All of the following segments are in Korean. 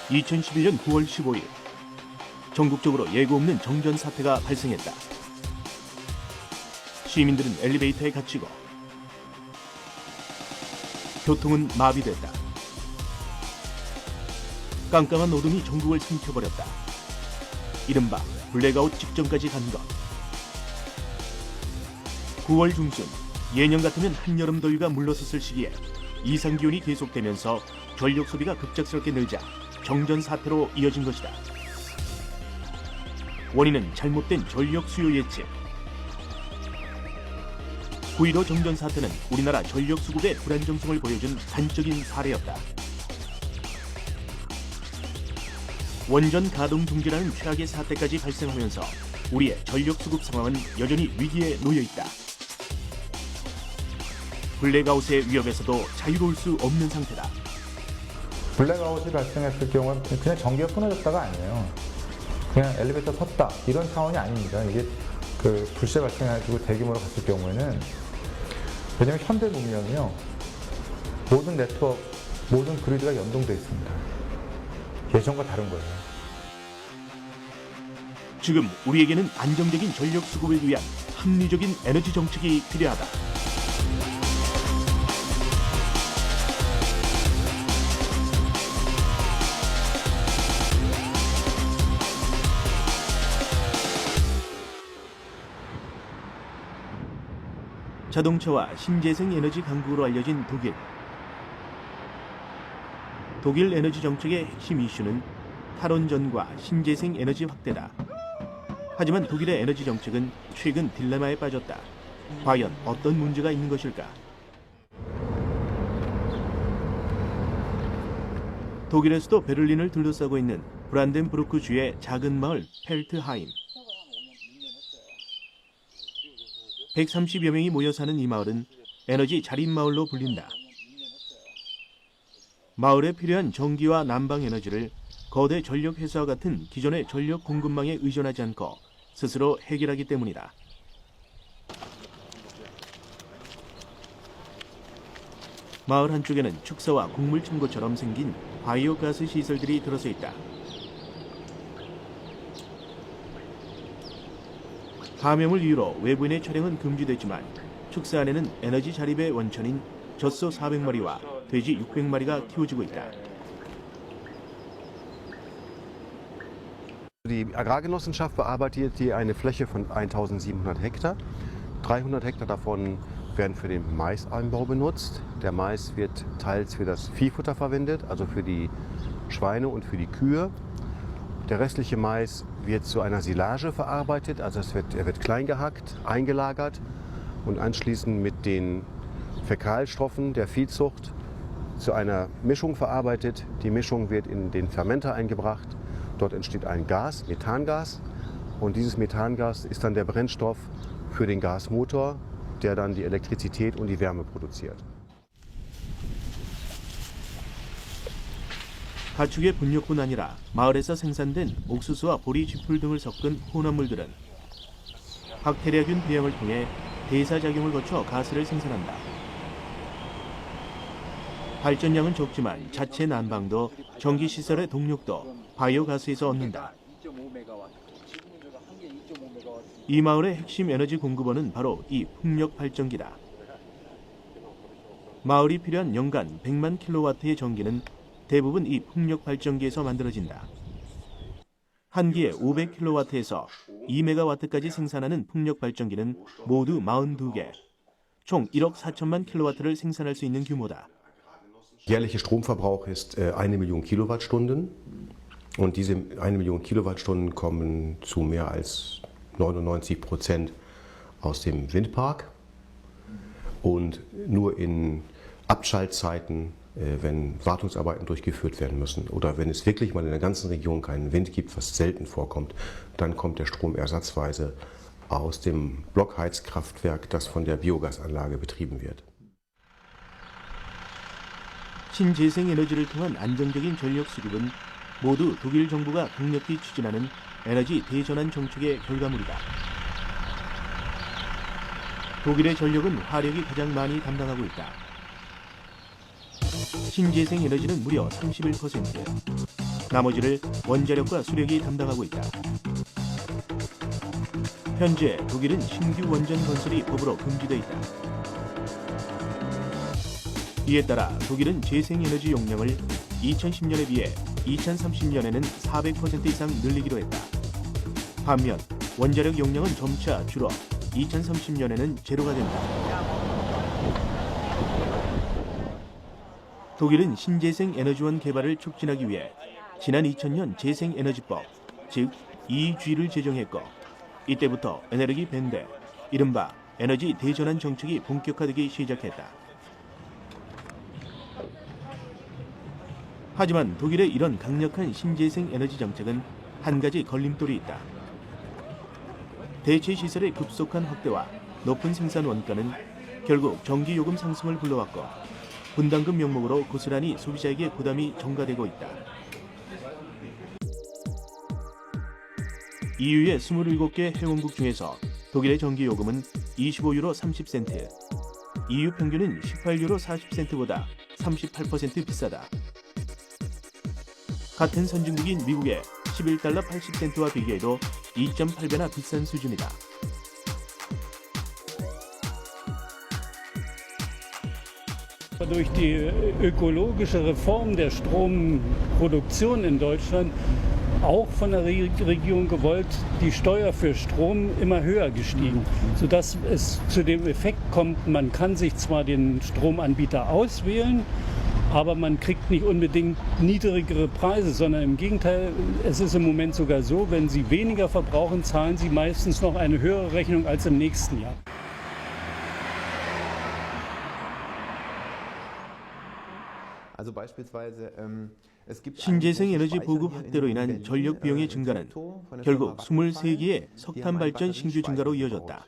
2011년 9월 15일 전국적으로 예고 없는 정전 사태가 발생했다. 시민들은 엘리베이터에 갇히고 교통은 마비됐다. 깜깜한 어둠이 전국을 삼켜버렸다. 이른바 블랙아웃 직전까지 간 것. 9월 중순, 예년 같으면 한여름 더위가 물러섰을 시기에 이상기온이 계속되면서 전력 소비가 급작스럽게 늘자 정전 사태로 이어진 것이다. 원인은 잘못된 전력 수요 예측. 9.15 정전 사태는 우리나라 전력 수급의 불안정성을 보여준 단적인 사례였다. 원전 가동 중지라는 최악의 사태까지 발생하면서 우리의 전력 수급 상황은 여전히 위기에 놓여 있다. 블랙아웃의 위협에서도 자유로울 수 없는 상태다. 블랙아웃이 발생했을 경우는 그냥 전기가 끊어졌다가 아니에요. 그냥 엘리베이터 섰다 이런 상황이 아닙니다. 이게 불세 발생해가지고 대규모로 갔을 경우에는, 왜냐하면 현대 문명이요, 모든 네트워크, 모든 그리드가 연동되어 있습니다. 예전과 다른 거예요. 지금 우리에게는 안정적인 전력 수급을 위한 합리적인 에너지 정책이 필요하다. 자동차와 신재생 에너지 강국으로 알려진 독일. 독일 에너지 정책의 핵심 이슈는 탈원전과 신재생 에너지 확대다. 하지만 독일의 에너지 정책은 최근 딜레마에 빠졌다. 과연 어떤 문제가 있는 것일까? 독일의 수도 베를린을 둘러싸고 있는 브란덴부르크 주의 작은 마을 펠트하임. 130여 명이 모여 사는 이 마을은 에너지 자립마을로 불린다. 마을에 필요한 전기와 난방 에너지를 거대 전력 회사와 같은 기존의 전력 공급망에 의존하지 않고 스스로 해결하기 때문이다. 마을 한쪽에는 축사와 곡물 첨고처럼 생긴 바이오가스 시설들이 들어서 있다. 감염을 이유로 외부인의 촬영은 금지됐지만 축사 안에는 에너지 자립의 원천인 젖소 400마리와 돼지 600마리가 키워지고 있다. Die Agrargenossenschaft bearbeitet hier eine Fläche von 1700 Hektar. 300 Hektar davon werden für den Maisanbau benutzt. Der Mais wird teils für das Viehfutter verwendet, also für die Schweine und für die Kühe. Der restliche Mais wird zu einer Silage verarbeitet, also er wird klein gehackt, eingelagert und anschließend mit den Fäkalstoffen der Viehzucht zu einer Mischung verarbeitet. Die Mischung wird in den Fermenter eingebracht. Dort entsteht ein Gas, Methangas, und dieses Methangas ist dann der Brennstoff für den Gasmotor, der dann die Elektrizität und die Wärme produziert. 가축의 분뇨뿐 아니라 마을에서 생산된 옥수수와 보리 쥐풀 등을 섞은 혼합물들은 박테리아균 배양을 통해 대사작용을 거쳐 가스를 생산한다. 발전량은 적지만 자체 난방도 전기시설의 동력도 바이오가스에서 얻는다. 이 마을의 핵심 에너지 공급원은 바로 이 풍력 발전기다. 마을이 필요한 연간 100만 킬로와트의 전기는 대부분 이 풍력 발전기에서 만들어진다. 한 기에 500킬로와트에서 2메가와트까지 생산하는 풍력 발전기는 모두 42개, 총 1억 4천만 킬로와트를 생산할 수 있는 규모다. Jährlicher Stromverbrauch ist 1 Million Kilowattstunden und diese 1 Million Kilowattstunden kommen zu mehr als 99% aus dem Windpark und nur in Abschaltzeiten, wenn Wartungsarbeiten durchgeführt werden müssen oder wenn es wirklich mal in der ganzen Region keinen Wind gibt, was selten vorkommt, dann kommt der Strom ersatzweise aus dem Blockheizkraftwerk, das von der Biogasanlage betrieben wird. 신재생 에너지를 통한 안정적인 전력 수급은 모두 독일 정부가 강력히 추진하는 에너지 대전환 정책의 결과물이다. 독일의 전력은 화력이 가장 많이 담당하고 있다. 신재생 에너지는 무려 31%, 나머지를 원자력과 수력이 담당하고 있다. 현재 독일은 신규 원전 건설이 법으로 금지돼 있다. 이에 따라 독일은 재생에너지 용량을 2010년에 비해 2030년에는 400% 이상 늘리기로 했다. 반면 원자력 용량은 점차 줄어 2030년에는 제로가 된다. 독일은 신재생 에너지원 개발을 촉진하기 위해 지난 2000년 재생에너지법, 즉 EG를 제정했고 이때부터 에너지 밴드, 이른바 에너지 대전환 정책이 본격화되기 시작했다. 하지만 독일의 이런 강력한 신재생 에너지 정책은 한 가지 걸림돌이 있다. 대체 시설의 급속한 확대와 높은 생산 원가는 결국 전기요금 상승을 불러왔고 분담금 명목으로 고스란히 소비자에게 부담이 전가되고 있다. EU의 27개 회원국 중에서 독일의 전기요금은 25유로 30센트, EU 평균은 18유로 40센트보다 38% 비싸다. 같은 선진국인 미국의 11달러 80센트와 비교해도 2.8배나 비싼 수준이다. Durch die ökologische Reform der Stromproduktion in Deutschland auch von der Regierung gewollt, die Steuer für Strom immer höher gestiegen, sodass es zu dem Effekt kommt, man kann sich zwar den Stromanbieter auswählen, aber man kriegt nicht unbedingt niedrigere Preise, sondern im Gegenteil, es ist im Moment sogar so, wenn Sie weniger verbrauchen, zahlen Sie meistens noch eine höhere Rechnung als im nächsten Jahr. Also beispielsweise 신재생 에너지 보급 확대로 인한 전력 비용의 증가는 결국 23개의 석탄 발전 신규 증가로 이어졌다.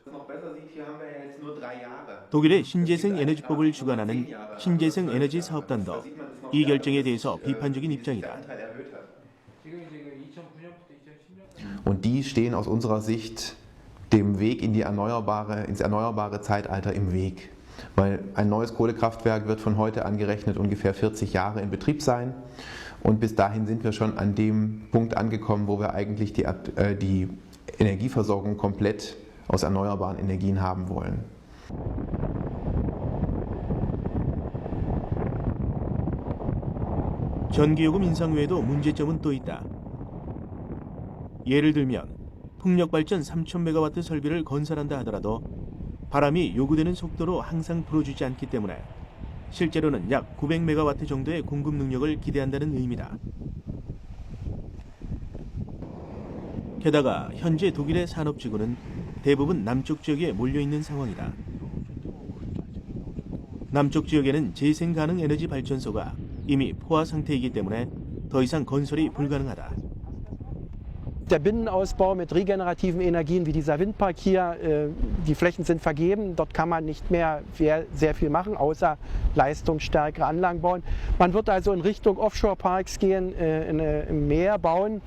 독일의 신재생 에너지법을 주관하는 신재생 에너지 사업단도 이 결정에 대해서 비판적인 입장이다. Und die stehen aus unserer Sicht dem Weg ins erneuerbare Zeitalter im Weg. Weil ein neues Kohlekraftwerk wird von heute angerechnet ungefähr 40 Jahre in Betrieb sein. Und bis dahin sind wir schon an dem Punkt angekommen, wo wir eigentlich die Energieversorgung komplett aus erneuerbaren Energien haben wollen. 전기요금 인상 외에도 문제점은 또 있다. 예를 들면 풍력발전 3000메가와트 설비를 건설한다 하더라도 바람이 요구되는 속도로 항상 불어주지 않기 때문에 실제로는 약 900메가와트 정도의 공급 능력을 기대한다는 의미다. 게다가 현재 독일의 산업지구는 대부분 남쪽 지역에 몰려있는 상황이다. 남쪽 지역에는 재생 가능 에너지 발전소가 이미 포화 상태이기 때문에 더 이상 건설이 불가능하다. Der Binnenausbau mit regenerativen Energien wie dieser Windpark hier, die Flächen sind vergeben, dort kann man nicht mehr sehr viel machen, außer leistungsstärkere Anlagen bauen. Man wird also in Richtung Offshore-Parks gehen, im Meer bauen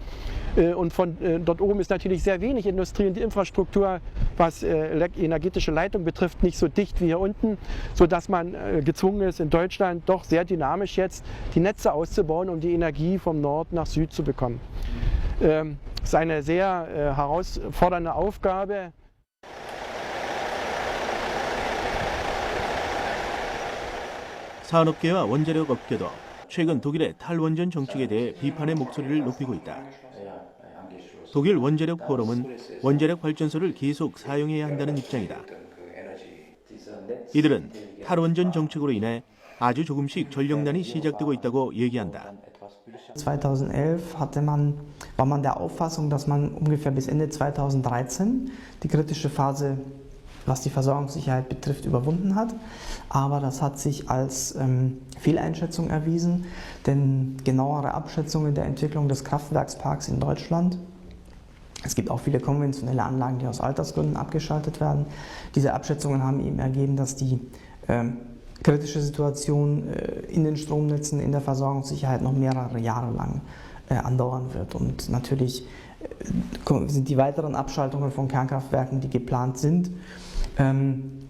und von dort oben ist natürlich sehr wenig Industrie und die Infrastruktur, was energetische Leitung betrifft, nicht so dicht wie hier unten, sodass man gezwungen ist, in Deutschland doch sehr dynamisch jetzt die Netze auszubauen, um die Energie vom Nord nach Süd zu bekommen. Das ist eine sehr herausfordernde Aufgabe. 산업계와 원자력 업계도 최근 독일의 탈원전 정책에 대해 비판의 목소리를 높이고 있다. 독일 원자력 포럼은 원자력 발전소를 계속 사용해야 한다는 입장이다. 이들은 탈원전 정책으로 인해 아주 조금씩 전력난이 시작되고 있다고 얘기한다. 2011 war man der Auffassung, dass man ungefähr bis Ende 2013 die kritische Phase, was die Versorgungssicherheit betrifft, überwunden hat. Aber das hat sich als Fehleinschätzung erwiesen, denn genauere Abschätzungen der Entwicklung des Kraftwerksparks in Deutschland, es gibt auch viele konventionelle Anlagen, die aus Altersgründen abgeschaltet werden. Diese Abschätzungen haben eben ergeben, dass die kritische Situation in den Stromnetzen, in der Versorgungssicherheit noch mehrere Jahre lang andauern wird. Und natürlich sind die weiteren Abschaltungen von Kernkraftwerken, die geplant sind,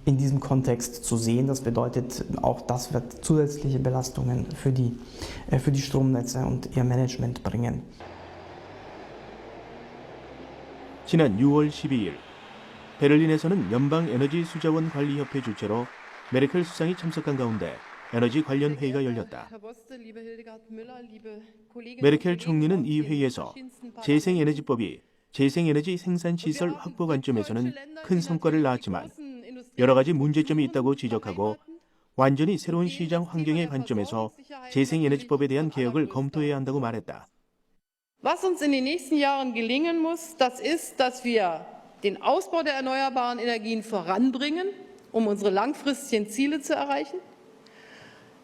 in diesem Kontext zu sehen. Das bedeutet, auch das wird zusätzliche Belastungen für die Stromnetze und ihr Management bringen. 지난 6월 12일 베를린에서는 연방에너지수자원관리협회 주최로 메르켈 수상이 참석한 가운데 에너지 관련 회의가 열렸다. 메르켈 총리는 이 회의에서 재생에너지법이 재생에너지 생산시설 확보 관점에서는 큰 성과를 낳았지만 여러 가지 문제점이 있다고 지적하고 완전히 새로운 시장 환경의 관점에서 재생에너지법에 대한 개혁을 검토해야 한다고 말했다. Was uns in den nächsten Jahren gelingen muss, das ist, dass wir den Ausbau der erneuerbaren Energien voranbringen, um unsere langfristigen Ziele zu erreichen,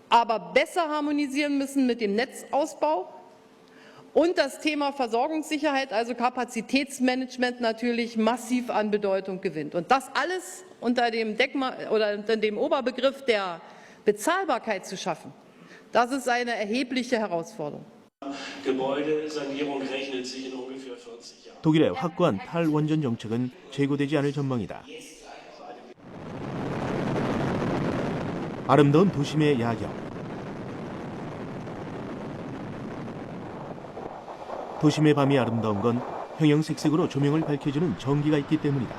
aber besser harmonisieren müssen mit dem Netzausbau und das Thema Versorgungssicherheit, also Kapazitätsmanagement, natürlich massiv an Bedeutung gewinnt. Und das alles unter dem Oberbegriff der Bezahlbarkeit zu schaffen, das ist eine erhebliche Herausforderung. Gebäudesanierung rechnet sich in ungefähr 40 Jahren. 독일의 확고한 탈원전 정책은 재고되지 않을 전망이다. 아름다운 도심의 야경. 도심의 밤이 아름다운 건 형형색색으로 조명을 밝혀주는 전기가 있기 때문이다.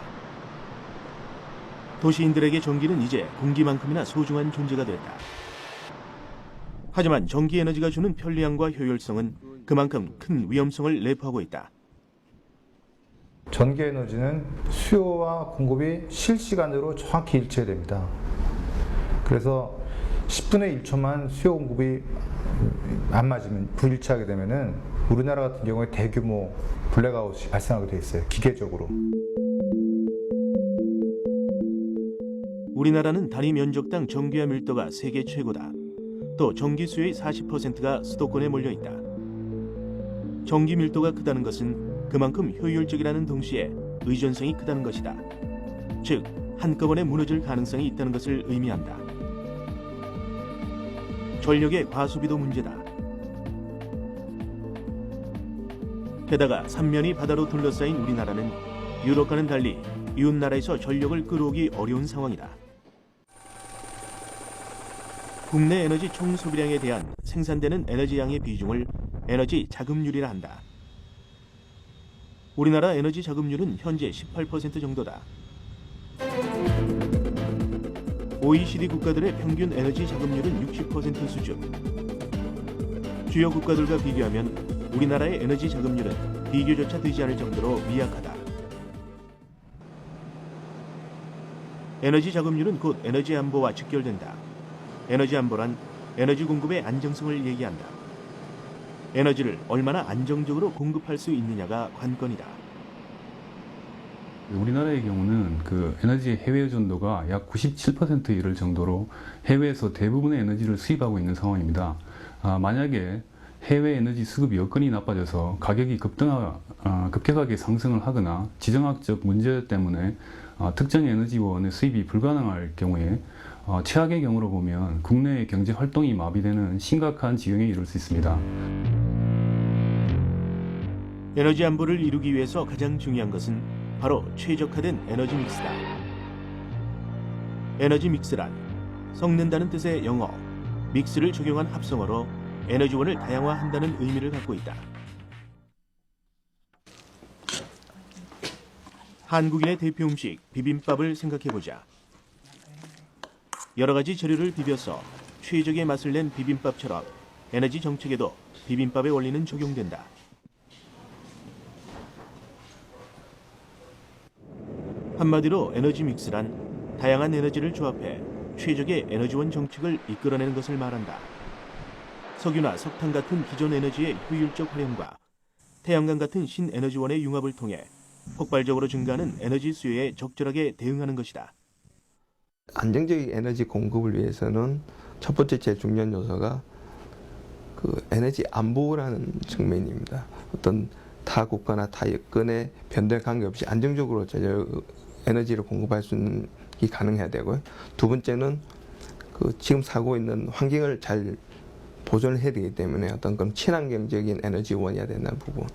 도시인들에게 전기는 이제 공기만큼이나 소중한 존재가 됐다. 하지만 전기 에너지가 주는 편리함과 효율성은 그만큼 큰 위험성을 내포하고 있다. 전기 에너지는 수요와 공급이 실시간으로 정확히 일치됩니다. 그래서 10분의 1초만 수요 공급이 안 맞으면 불일치하게 되면은 우리나라 같은 경우에 대규모 블랙아웃이 발생하게 돼 있어요. 기계적으로. 우리나라는 단위 면적당 전기화 밀도가 세계 최고다. 또 전기 수요의 40%가 수도권에 몰려 있다. 전기 밀도가 크다는 것은 그만큼 효율적이라는 동시에 의존성이 크다는 것이다. 즉, 한꺼번에 무너질 가능성이 있다는 것을 의미한다. 전력의 과소비도 문제다. 게다가 삼면이 바다로 둘러싸인 우리나라는 유럽과는 달리 이웃나라에서 전력을 끌어오기 어려운 상황이다. 국내 에너지 총 소비량에 대한 생산되는 에너지 양의 비중을 에너지 자급률이라 한다. 우리나라 에너지 자급률은 현재 18% 정도다. OECD 국가들의 평균 에너지 자급률은 60% 수준. 주요 국가들과 비교하면 우리나라의 에너지 자급률은 비교조차 되지 않을 정도로 미약하다. 에너지 자급률은 곧 에너지 안보와 직결된다. 에너지 안보란 에너지 공급의 안정성을 얘기한다. 에너지를 얼마나 안정적으로 공급할 수 있느냐가 관건이다. 우리나라의 경우는 그 에너지 해외 의존도가 약 97%에 이를 정도로 해외에서 대부분의 에너지를 수입하고 있는 상황입니다. 만약에 해외 에너지 수급 여건이 나빠져서 가격이 급격하게 상승을 하거나 지정학적 문제 때문에 특정 에너지원의 수입이 불가능할 경우에 최악의 경우로 보면 국내의 경제 활동이 마비되는 심각한 지경에 이를 수 있습니다. 에너지 안보를 이루기 위해서 가장 중요한 것은 바로 최적화된 에너지 믹스다. 에너지 믹스란 섞는다는 뜻의 영어, 믹스를 적용한 합성어로 에너지원을 다양화한다는 의미를 갖고 있다. 한국인의 대표 음식 비빔밥을 생각해보자. 여러 가지 재료를 비벼서 최적의 맛을 낸 비빔밥처럼 에너지 정책에도 비빔밥의 원리는 적용된다. 한마디로 에너지 믹스란 다양한 에너지를 조합해 최적의 에너지원 정책을 이끌어내는 것을 말한다. 석유나 석탄 같은 기존 에너지의 효율적 활용과 태양광 같은 신에너지원의 융합을 통해 폭발적으로 증가하는 에너지 수요에 적절하게 대응하는 것이다. 안정적인 에너지 공급을 위해서는 첫 번째 제일 중요한 요소가 그 에너지 안보라는 측면입니다. 어떤 타 국가나 타 여건에 변동에 관계없이 안정적으로 에너지를 공급할 수 있는 게 가능해야 되고요. 두 번째는 그 지금 사고 있는 환경을 잘 보존을 해야 되기 때문에 어떤 그런 친환경적인 에너지원이어야 된다는 부분.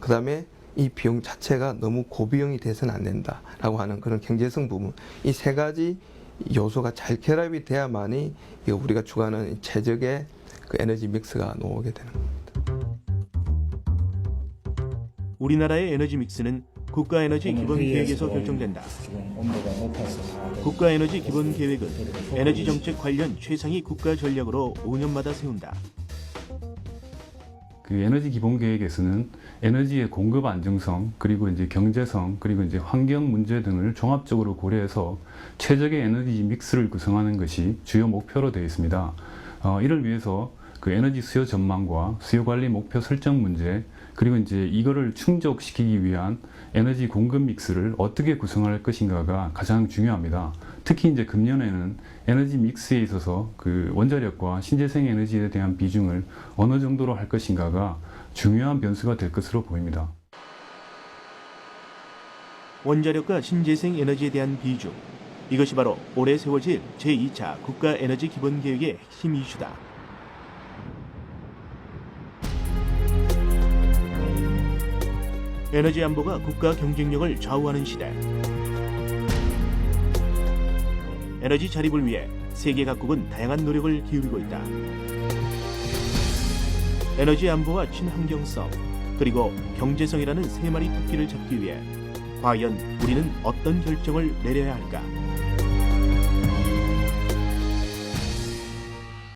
그다음에 이 비용 자체가 너무 고비용이 돼서는 안 된다라고 하는 그런 경제성 부분, 이 세 가지 요소가 잘 결합이 돼야만이 우리가 추구하는 최적의 그 에너지 믹스가 나오게 되는 겁니다. 우리나라의 에너지 믹스는 국가에너지 기본계획에서 결정된다. 국가에너지 기본계획은 에너지 정책 관련 최상위 국가 전략으로 5년마다 세운다. 그 에너지 기본 계획에서는 에너지의 공급 안정성, 그리고 이제 경제성, 그리고 이제 환경 문제 등을 종합적으로 고려해서 최적의 에너지 믹스를 구성하는 것이 주요 목표로 되어 있습니다. 이를 위해서 그 에너지 수요 전망과 수요 관리 목표 설정 문제, 그리고 이제 이거를 충족시키기 위한 에너지 공급 믹스를 어떻게 구성할 것인가가 가장 중요합니다. 특히 이제 금년에는 에너지 믹스에 있어서 그 원자력과 신재생 에너지에 대한 비중을 어느 정도로 할 것인가가 중요한 변수가 될 것으로 보입니다. 원자력과 신재생 에너지에 대한 비중, 이것이 바로 올해 세워질 제2차 국가에너지 기본계획의 핵심 이슈다. 에너지 안보가 국가 경쟁력을 좌우하는 시대. 에너지 자립을 위해 세계 각국은 다양한 노력을 기울이고 있다. 에너지 안보와 친환경성, 그리고 경제성이라는 세 마리 토끼를 잡기 위해 과연 우리는 어떤 결정을 내려야 할까?